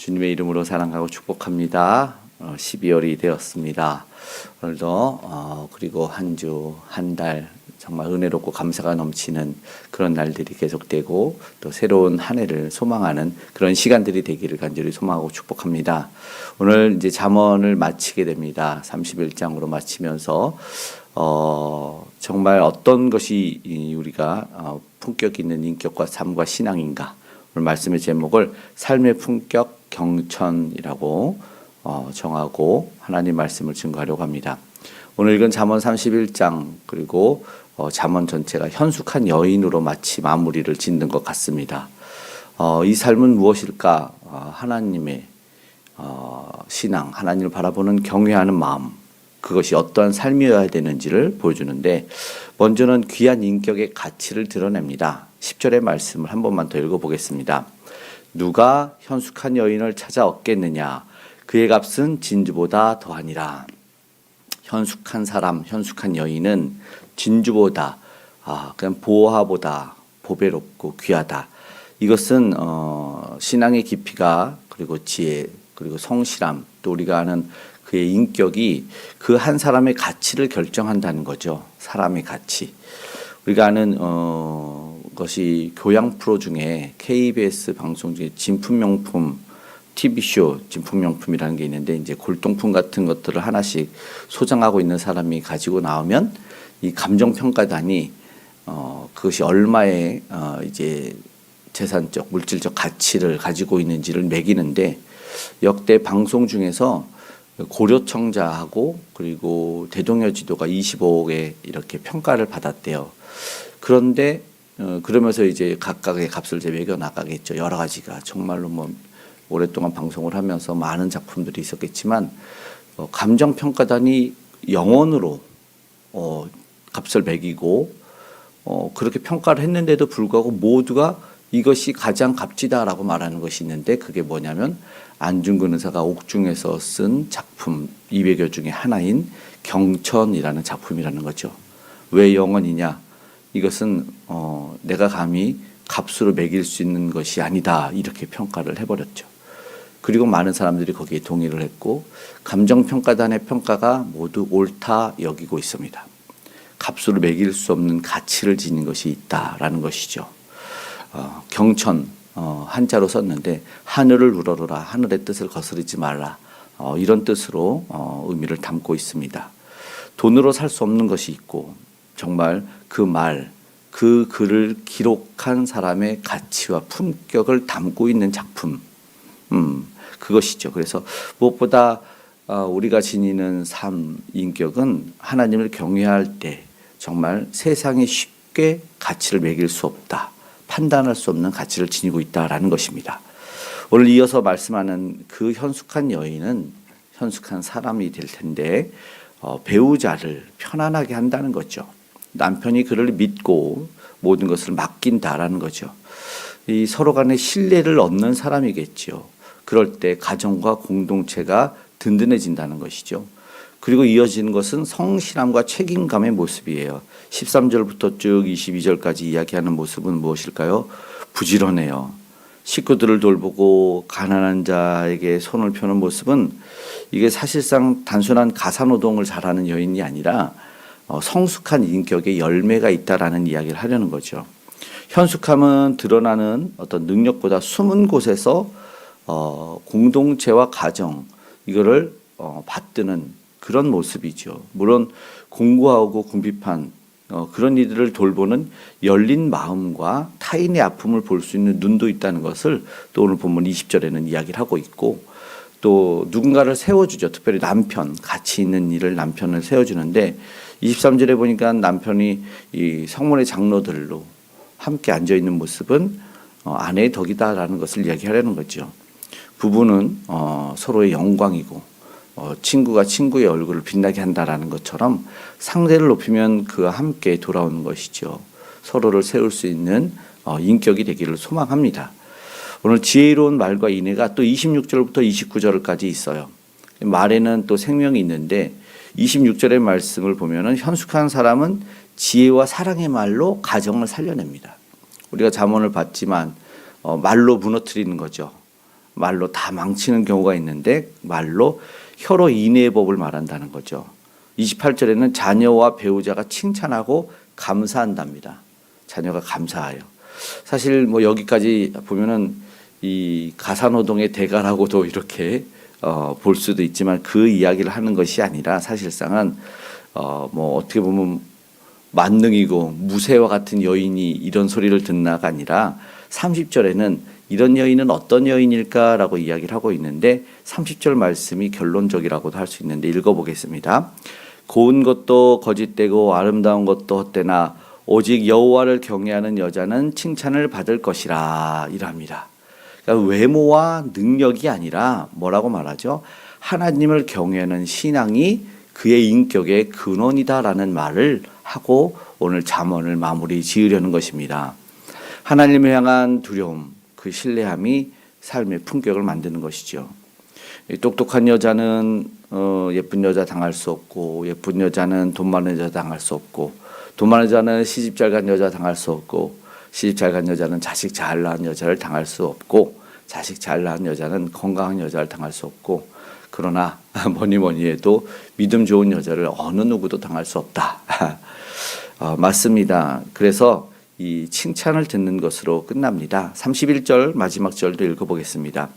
주님의 이름으로 사랑하고 축복합니다. 12월이 되었습니다. 오늘도 그리고 한 주, 한 달 정말 은혜롭고 감사가 넘치는 그런 날들이 계속되고 또 새로운 한 해를 소망하는 그런 시간들이 되기를 간절히 소망하고 축복합니다. 오늘 이제 잠언을 마치게 됩니다. 31장으로 마치면서 정말 어떤 것이 우리가 품격 있는 인격과 삶과 신앙인가? 오늘 말씀의 제목을 삶의 품격 경천이라고 정하고 하나님 말씀을 증거하려고 합니다. 오늘 읽은 잠언 31장 그리고 잠언 전체가 현숙한 여인으로 마치 마무리를 짓는 것 같습니다. 이 삶은 무엇일까? 하나님의 신앙, 하나님을 바라보는 경외하는 마음, 그것이 어떠한 삶이어야 되는지를 보여주는데 먼저는 귀한 인격의 가치를 드러냅니다. 10절의 말씀을 한 번만 더 읽어보겠습니다. 누가 현숙한 여인을 찾아 얻겠느냐? 그의 값은 진주보다 더하니라. 현숙한 사람, 현숙한 여인은 진주보다, 그냥 보화보다 보배롭고 귀하다. 이것은 신앙의 깊이가 그리고 지혜 그리고 성실함 또 우리가 아는 그의 인격이 그 한 사람의 가치를 결정한다는 거죠. 사람의 가치. 우리가 아는 것이 교양 프로 중에 KBS 방송 중에 진품명품 TV쇼 진품명품이라는 게 있는데 이제 골동품 같은 것들을 하나씩 소장하고 있는 사람이 가지고 나오면 이 감정평가단이 그것이 얼마의 이제 재산적 물질적 가치를 가지고 있는지를 매기는데 역대 방송 중에서 고려청자하고 그리고 대동여지도가 25억에 이렇게 평가를 받았대요. 그런데 그러면서 이제 각각의 값을 이제 매겨 나가겠죠. 여러 가지가 정말로 뭐 오랫동안 방송을 하면서 많은 작품들이 있었겠지만 감정평가단이 영원으로 값을 매기고 그렇게 평가를 했는데도 불구하고 모두가 이것이 가장 값지다라고 말하는 것이 있는데 그게 뭐냐면 안중근 의사가 옥중에서 쓴 작품 200여 중에 하나인 경천이라는 작품이라는 거죠. 왜 영원이냐? 이것은 내가 감히 값으로 매길 수 있는 것이 아니다 이렇게 평가를 해버렸죠. 그리고 많은 사람들이 거기에 동의를 했고 감정평가단의 평가가 모두 옳다 여기고 있습니다. 값으로 매길 수 없는 가치를 지닌 것이 있다라는 것이죠. 경천 한자로 썼는데 하늘을 우러러라 하늘의 뜻을 거스르지 말라 이런 뜻으로 의미를 담고 있습니다. 돈으로 살 수 없는 것이 있고 정말 그 말, 그 글을 기록한 사람의 가치와 품격을 담고 있는 작품 그것이죠. 그래서 무엇보다 우리가 지니는 삶, 인격은 하나님을 경외할 때 정말 세상에 쉽게 가치를 매길 수 없다. 판단할 수 없는 가치를 지니고 있다라는 것입니다. 오늘 이어서 말씀하는 그 현숙한 여인은 현숙한 사람이 될 텐데 배우자를 편안하게 한다는 거죠. 남편이 그를 믿고 모든 것을 맡긴다라는 거죠. 이 서로 간의 신뢰를 얻는 사람이겠죠. 그럴 때 가정과 공동체가 든든해진다는 것이죠. 그리고 이어지는 것은 성실함과 책임감의 모습이에요. 13절부터 쭉 22절까지 이야기하는 모습은 무엇일까요? 부지런해요. 식구들을 돌보고 가난한 자에게 손을 펴는 모습은 이게 사실상 단순한 가사노동을 잘하는 여인이 아니라 성숙한 인격의 열매가 있다라는 이야기를 하려는 거죠. 현숙함은 드러나는 어떤 능력보다 숨은 곳에서 공동체와 가정 이거를 받드는 그런 모습이죠. 물론 공고하고 궁핍한 그런 이들을 돌보는 열린 마음과 타인의 아픔을 볼 수 있는 눈도 있다는 것을 또 오늘 본문 20절에는 이야기를 하고 있고 또 누군가를 세워주죠. 특별히 남편, 가치 있는 일을 남편을 세워주는데 23절에 보니까 남편이 이 성문의 장로들로 함께 앉아있는 모습은 아내의 덕이다라는 것을 이야기하려는 거죠. 부부는 서로의 영광이고 친구가 친구의 얼굴을 빛나게 한다라는 것처럼 상대를 높이면 그와 함께 돌아오는 것이죠. 서로를 세울 수 있는 인격이 되기를 소망합니다. 오늘 지혜로운 말과 인애가 또 26절부터 29절까지 있어요. 말에는 또 생명이 있는데 26절의 말씀을 보면은 현숙한 사람은 지혜와 사랑의 말로 가정을 살려냅니다. 우리가 잠언을 봤지만 말로 무너뜨리는 거죠. 말로 다 망치는 경우가 있는데 말로 혀로 인애의 법을 말한다는 거죠. 28절에는 자녀와 배우자가 칭찬하고 감사한답니다. 자녀가 감사해요. 사실 뭐 여기까지 보면은 이 가사노동의 대가라고도 이렇게 볼 수도 있지만 그 이야기를 하는 것이 아니라 사실상은 뭐 어떻게 보면 만능이고 무쇠와 같은 여인이 이런 소리를 듣나가 아니라 30절에는 이런 여인은 어떤 여인일까라고 이야기를 하고 있는데 30절 말씀이 결론적이라고도 할 수 있는데 읽어보겠습니다. 고운 것도 거짓되고 아름다운 것도 헛되나 오직 여호와를 경외하는 여자는 칭찬을 받을 것이라 이랍니다. 그러니까 외모와 능력이 아니라 뭐라고 말하죠? 하나님을 경외하는 신앙이 그의 인격의 근원이다라는 말을 하고 오늘 잠언을 마무리 지으려는 것입니다. 하나님을 향한 두려움, 그 신뢰함이 삶의 품격을 만드는 것이죠. 똑똑한 여자는 예쁜 여자 당할 수 없고, 예쁜 여자는 돈 많은 여자 당할 수 없고, 돈 많은 여자는 시집 잘 간 여자 당할 수 없고, 시집 잘 간 여자는 자식 잘 낳은 여자를 당할 수 없고, 자식 잘 낳은 여자는 건강한 여자를 당할 수 없고, 그러나 뭐니 해도 믿음 좋은 여자를 어느 누구도 당할 수 없다. 맞습니다. 그래서 이 칭찬을 듣는 것으로 끝납니다. 31절 마지막 절도 읽어보겠습니다.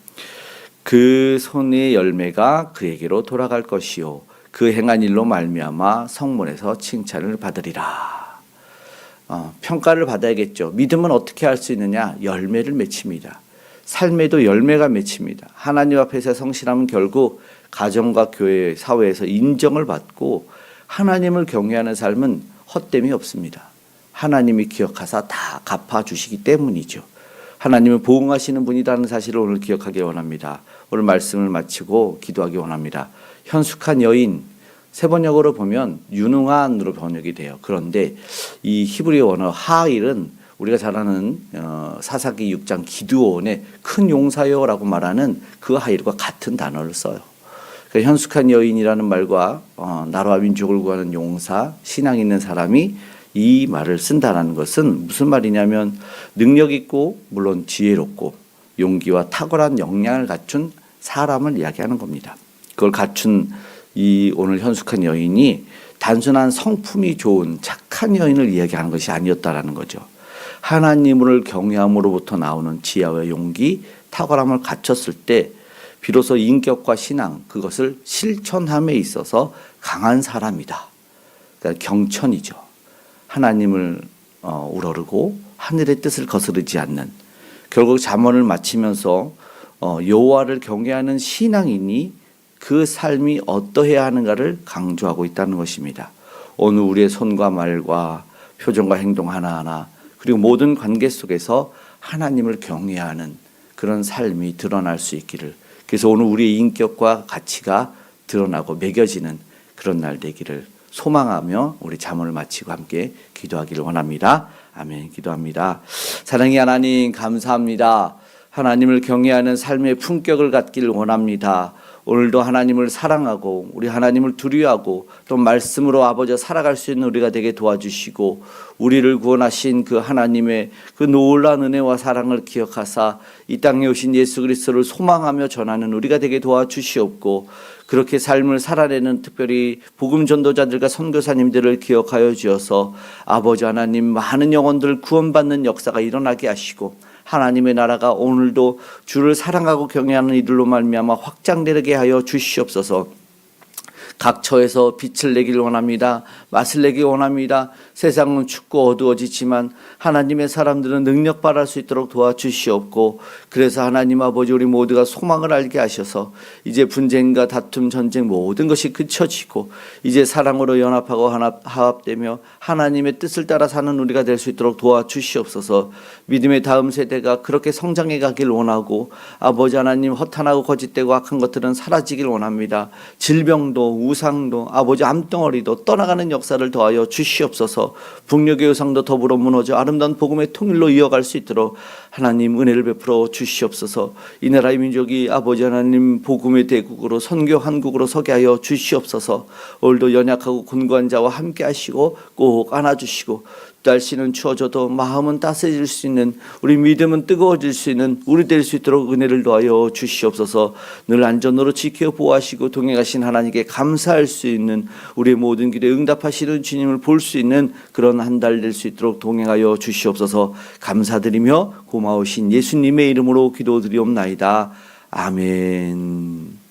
그 손의 열매가 그에게로 돌아갈 것이요 그 행한 일로 말미암아 성문에서 칭찬을 받으리라. 평가를 받아야겠죠. 믿음은 어떻게 할 수 있느냐? 열매를 맺힙니다. 삶에도 열매가 맺힙니다. 하나님 앞에서 성실하면 결국 가정과 교회, 사회에서 인정을 받고 하나님을 경외하는 삶은 헛됨이 없습니다. 하나님이 기억하사 다 갚아주시기 때문이죠. 하나님은 보응하시는 분이라는 사실을 오늘 기억하기 원합니다. 오늘 말씀을 마치고 기도하기 원합니다. 현숙한 여인, 세번역으로 보면 유능한으로 번역이 돼요. 그런데 이 히브리어 원어 하일은 우리가 잘 아는 사사기 6장 기드온의 큰 용사여라고 말하는 그 하일과 같은 단어를 써요. 그러니까 현숙한 여인이라는 말과 나라와 민족을 구하는 용사, 신앙 있는 사람이 이 말을 쓴다는 것은 무슨 말이냐면 능력 있고 물론 지혜롭고 용기와 탁월한 역량을 갖춘 사람을 이야기하는 겁니다. 그걸 갖춘 이 오늘 현숙한 여인이 단순한 성품이 좋은 착한 여인을 이야기하는 것이 아니었다라는 거죠. 하나님을 경외함으로부터 나오는 지혜와 용기, 탁월함을 갖췄을 때 비로소 인격과 신앙 그것을 실천함에 있어서 강한 사람이다. 그러니까 경천이죠. 하나님을 우러르고 하늘의 뜻을 거스르지 않는 결국 잠언을 마치면서 여호와를 경외하는 신앙인이 그 삶이 어떠해야 하는가를 강조하고 있다는 것입니다. 오늘 우리의 손과 말과 표정과 행동 하나하나 그리고 모든 관계 속에서 하나님을 경외하는 그런 삶이 드러날 수 있기를 그래서 오늘 우리의 인격과 가치가 드러나고 매겨지는 그런 날 되기를 소망하며 우리 잠언을 마치고 함께 기도하기를 원합니다. 아멘. 기도합니다. 사랑의 하나님 감사합니다. 하나님을 경외하는 삶의 품격을 갖기를 원합니다. 오늘도 하나님을 사랑하고 우리 하나님을 두려워하고 또 말씀으로 아버지 살아갈 수 있는 우리가 되게 도와주시고 우리를 구원하신 그 하나님의 그 놀라운 은혜와 사랑을 기억하사 이 땅에 오신 예수 그리스도를 소망하며 전하는 우리가 되게 도와주시옵고 그렇게 삶을 살아내는 특별히 복음 전도자들과 선교사님들을 기억하여 주어서 아버지 하나님 많은 영혼들 구원받는 역사가 일어나게 하시고 하나님의 나라가 오늘도 주를 사랑하고 경외하는 이들로 말미암아 확장되게 하여 주시옵소서. 각 처에서 빛을 내길 원합니다. 맛을 내길 원합니다. 세상은 춥고 어두워지지만 하나님의 사람들은 능력 발할 수 있도록 도와주시옵고 그래서 하나님 아버지 우리 모두가 소망을 알게 하셔서 이제 분쟁과 다툼 전쟁 모든 것이 그쳐지고 이제 사랑으로 연합하고 화합되며 하나님의 뜻을 따라 사는 우리가 될 수 있도록 도와주시옵소서. 믿음의 다음 세대가 그렇게 성장해 가길 원하고 아버지 하나님 허탄하고 거짓되고 악한 것들은 사라지길 원합니다. 질병도 우상도 아버지 암덩어리도 떠나가는 역사를 더하여 주시옵소서. 북녘의 우상도 더불어 무너져 아름다운 복음의 통일로 이어갈 수 있도록 하나님 은혜를 베풀어 주시옵소서. 이 나라의 민족이 아버지 하나님 복음의 대국으로 선교 한국으로 서게 하여 주시옵소서. 오늘도 연약하고 곤고한 자와 함께 하시고 꼭 안아주시고 날씨는 추워져도 마음은 따스해질 수 있는, 우리 믿음은 뜨거워질 수 있는 우리 될 수 있도록 은혜를 더하여 주시옵소서. 늘 안전으로 지켜 보호하시고 동행하신 하나님께 감사할 수 있는, 우리의 모든 길에 응답하시는 주님을 볼 수 있는 그런 한 달 될 수 있도록 동행하여 주시옵소서. 감사드리며 고마우신 예수님의 이름으로 기도드리옵나이다. 아멘.